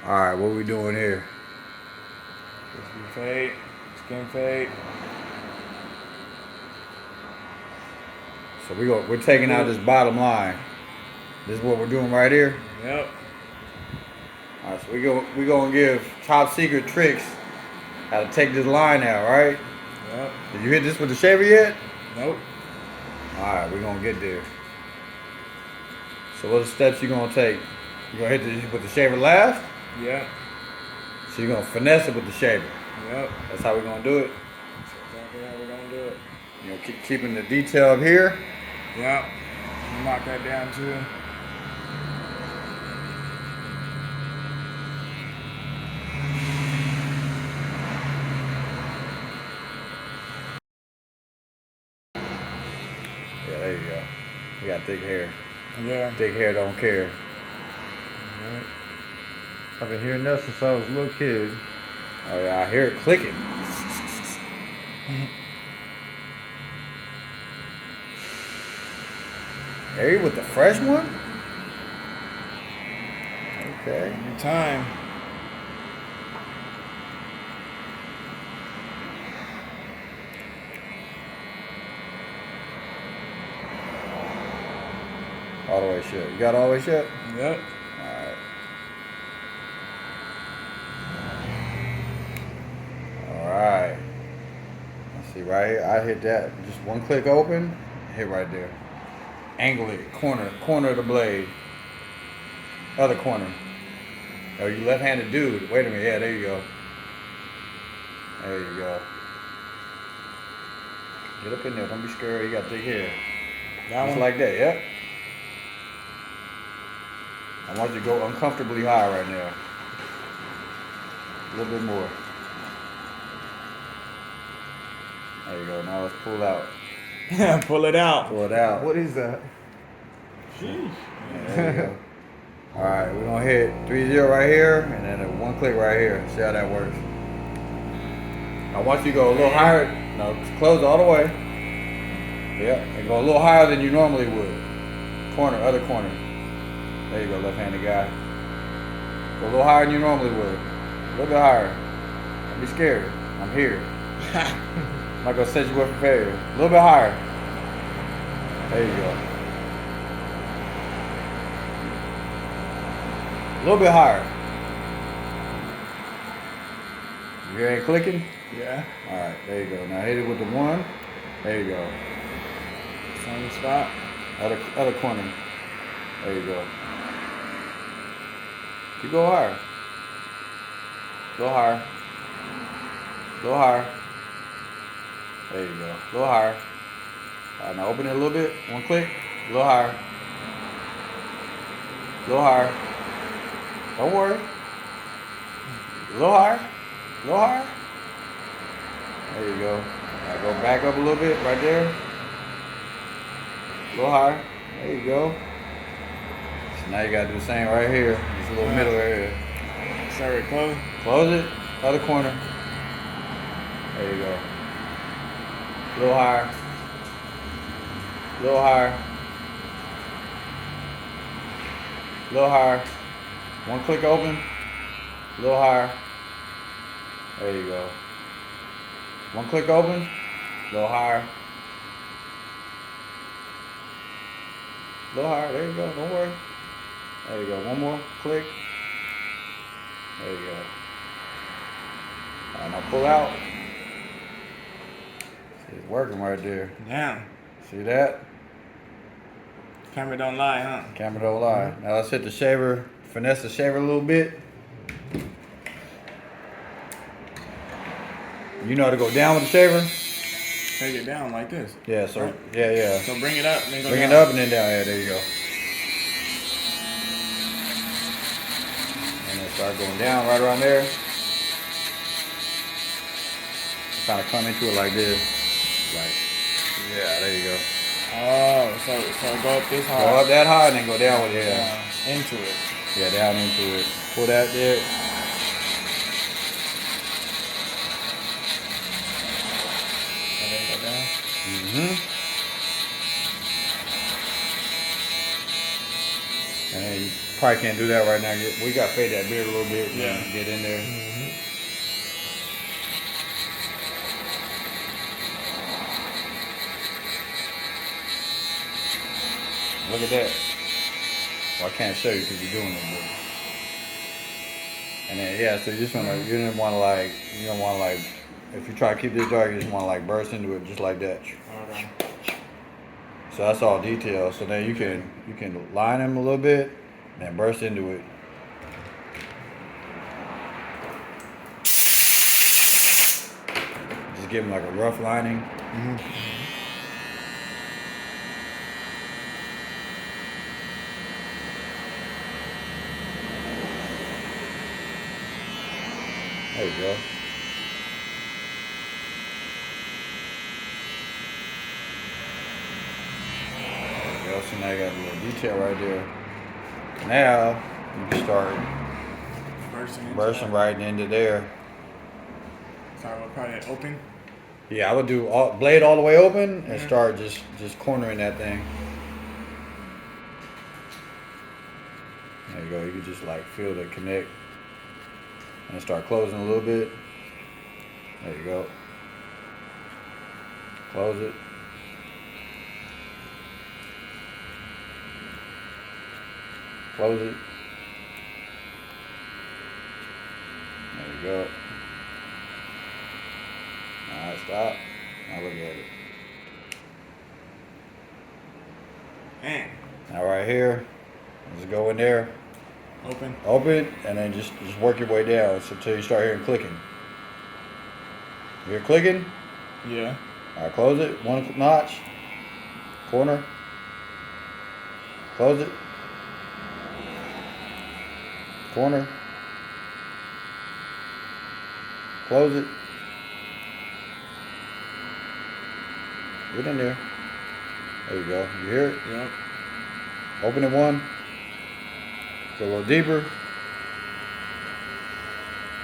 All right, what we doing here? Fade, skin fade. So we're taking out this bottom line. This is what we're doing right here. Yep. All right, so we gonna give top secret tricks how to take this line out, right? Yep. Did you hit this with the shaver yet? Nope. All right, we're gonna get there. So what are the steps you gonna take? You gonna hit this with the shaver last? Yep. So you're gonna finesse it with the shaver. Yep. That's how we're gonna do it. That's exactly how we're gonna do it. You know, keeping the detail up here. Yep. Knock that down too. Yeah, there you go. You got thick hair. Yeah. Thick hair don't care. Right. I've been hearing that since I was a little kid. Oh yeah, I hear it clicking. Are you with the fresh one? Okay. Every time. All the way shut. You got all the way shut? Yep. Alright. Alright. Let's see right here. I hit that. Just one click open. Hit right there. Angle it. Corner of the blade. Other corner. Oh, you left-handed dude. Wait a minute. Yeah, there you go. There you go. Get up in there. Don't be scared. You got thick hair. That Just one. like that. Yep. I want you to go uncomfortably high right now. A little bit more. There you go. Now let's pull out. Pull it out. Pull it out. What is that? Sheesh. Yeah, there you go. All right, we're gonna hit 3-0 right here, and then a one click right here. See how that works. I want you to go a little higher. No, close all the way. Yep, and go a little higher than you normally would. Corner, other corner. There you go, left-handed guy. Go a little higher than you normally would. A little bit higher. Don't be scared. I'm here. I'm not gonna set you up for failure. A little bit higher. There you go. A little bit higher. You hear it clicking? Yeah. Alright, there you go. Now hit it with the one. There you go. Same spot. Other corner. There you go. You go higher. Go higher. Go higher. There you go. A little higher. Alright, now open it a little bit. One click. A little higher. A little higher. Don't worry. A little higher. A little higher. There you go. Now go back up a little bit right there. A little higher. There you go. So now you gotta do the same right here. This little middle area. Start it close. Close it. Other corner. There you go. A little higher. A little higher. A little higher. One click open. A little higher. There you go. One click open. A little higher. A little higher. There you go. Don't worry. There you go. One more click. There you go. All right, now pull out. See, it's working right there. Damn. See that? Camera don't lie, huh? Camera don't lie. Now let's hit the shaver. Finesse the shaver a little bit. You know how to go down with the shaver? Take it down like this. Yeah, so, Right. yeah. So bring it up, then go Bring down. it up and then down. Yeah, there you go. And then start going down right around there. Kind of come into it like this. Like, yeah, there you go. Oh, so go up this high. Go up that high and then go down with it. Yeah, Into it. yeah, down into it. Pull that there. And then go down. And then you probably can't do that right now. We got to fade that beard a little bit. Yeah. And get in there. Look at that. Well, I can't show you because you're doing it. But... And then yeah, so you just wanna, you don't want to like, if you try to keep this dark, you just want to like burst into it just like that. Okay. So that's all detail. So then you can line them a little bit, and then burst into it. Just give them like a rough lining. There you go. So now you got a little detail right there. Now you can start bursting right into there. So I will probably open. Yeah, I would do blade all the way open and start just cornering that thing. There you go. You can just like feel the connect and start closing a little bit. There you go. Close it. Close it. There you go. Alright, stop. Now look at it. And Now right here, just go in there, open. open, and then just work your way down until you start hearing clicking. You hear clicking? Yeah. Alright, close it. One notch. Corner. Close it. Corner. Close it. Get in there. There you go. You hear it? Yep. Open it one. Go a little deeper.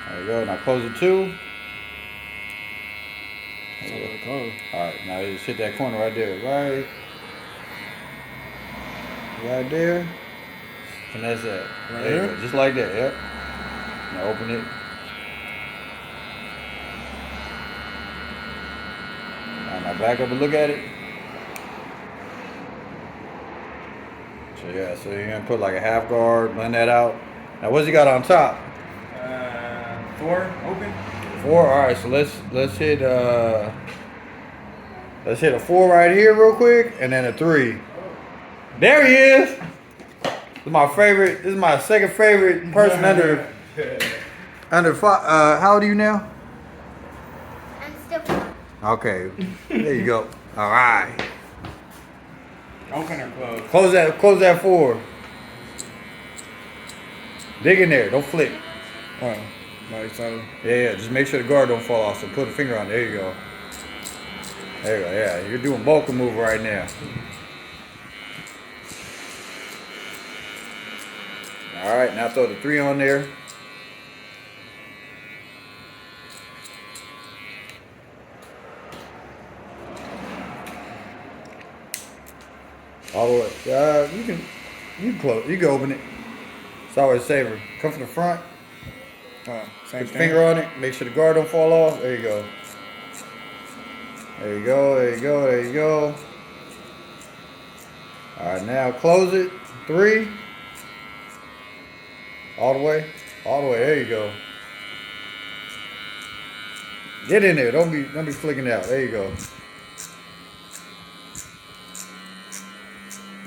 There you go. Now close it two. So it'll close. Alright, now you just hit that corner right there. Right there. Finesse that. Right There you here? go. Just like that, yep. Now open it. Alright, now back up and look at it. So yeah, so you're gonna put like a half guard, blend that out. Now what's he got on top? 4 open. 4. Alright, so let's hit a 4 right here real quick, and then a 3. There he is. This is my favorite. This is my second favorite person under 5. How old are you now? I'm still 4. Okay, there you go. All right, Open or close? close that 4. Dig in there. Don't flick. Oh, like so. Yeah. Just make sure the guard don't fall off. So put a finger on. There you go. There you go. Yeah, you're doing bulk removal right now. All right, now throw the 3 on there. All the way. You can close. You can open it. It's always safer. Come from the front. Same Put thing. your finger on it. Make sure the guard don't fall off. There you go. There you go. There you go. There you go. All right, now close it. 3. All the way. All the way. There you go. Get in there. Don't be flicking out. There you go.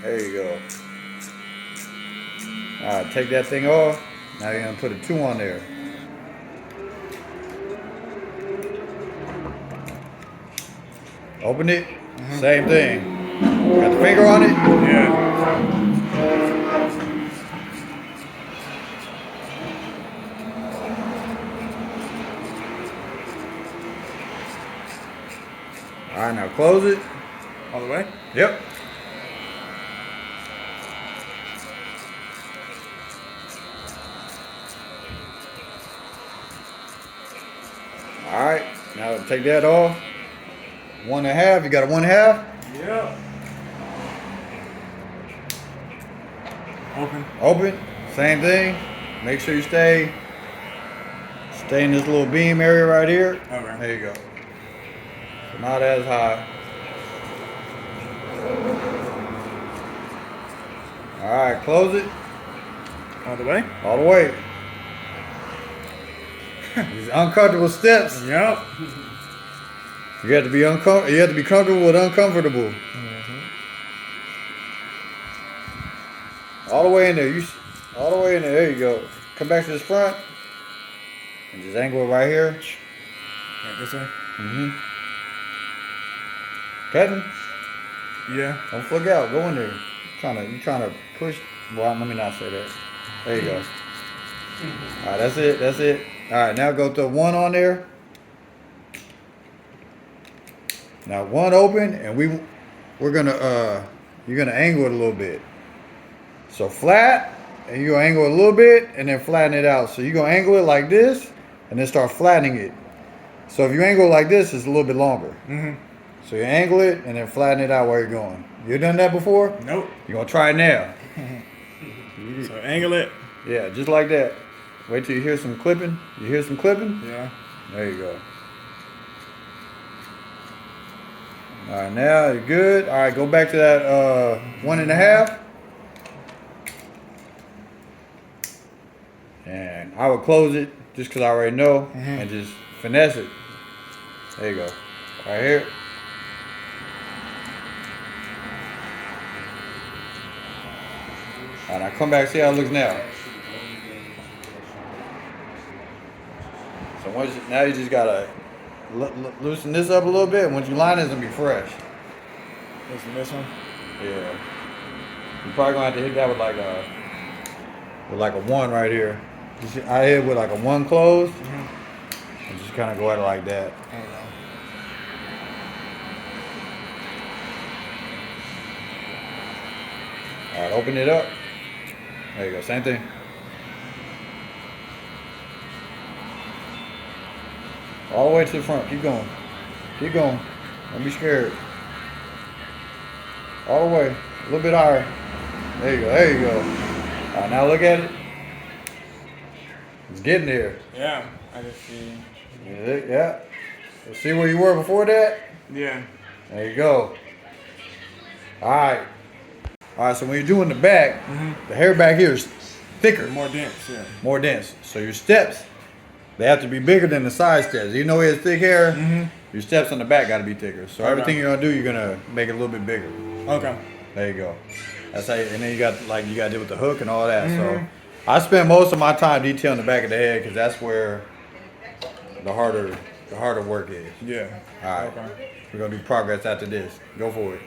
There you go. All right, take that thing off. Now you're gonna put a 2 on there. Open it. Same thing. Got the finger on it? Yeah. All right, now close it. All the way? Yep. All right, now take that off. 1.5. You got a 1.5? Yeah. Open. Open. Same thing. Make sure you stay in this little beam area right here. Okay. There you go. So not as high. All right, close it All the way? all the way. These uncomfortable steps. Yep. You have to be uncomfortable. You have to be comfortable with uncomfortable. All the way in there. All the way in there. There you go. Come back to this front and just angle it right here. Like this way? Mm-hmm. Cutting. Yeah. Don't flick out. Go in there. You trying to push. Well, let me not say that. There you go. All right, that's it. That's it. All right, now go to one on there. Now one open, and we're gonna you're gonna angle it a little bit. So flat, and you're gonna angle it a little bit, and then flatten it out. So you're gonna angle it like this, and then start flattening it. So if you angle it like this, it's a little bit longer. Mm-hmm. So you angle it and then flatten it out where you're going. You done that before? Nope. You're gonna try it now. So angle it. Yeah, just like that. Wait till you hear some clipping. You hear some clipping? Yeah. There you go. All right, now you're good. All right, go back to that 1.5. And I would close it just because I already know and just finesse it. There you go. Right here. All right, now come back, see how it looks now. So now you just gotta loosen this up a little bit. Once you line it, it's gonna be fresh. Listen, this one. Yeah. You're probably gonna have to hit that with like a 1 right here. I hit with like a 1 closed, and just kind of go at it like that. I don't know. All right, open it up. There you go, same thing. All the way to the front. Keep going. Keep going. Don't be scared. All the way. A little bit higher. There you go. There you go. All right, now look at it. It's getting there. Yeah. I just see. Yeah. Let's see where you were before that. Yeah. There you go. All right. All right, so when you're doing the back, the hair back here is thicker. More dense, yeah. More dense. So your steps, they have to be bigger than the side steps. You know he has thick hair, your steps on the back got to be thicker. So everything you're gonna do, you're gonna make it a little bit bigger. Okay. There you go. That's how. And then you got to deal with the hook and all that. So I spend most of my time detailing the back of the head because that's where the harder work is. Yeah. All right. Okay. We're gonna do progress after this. Go for it.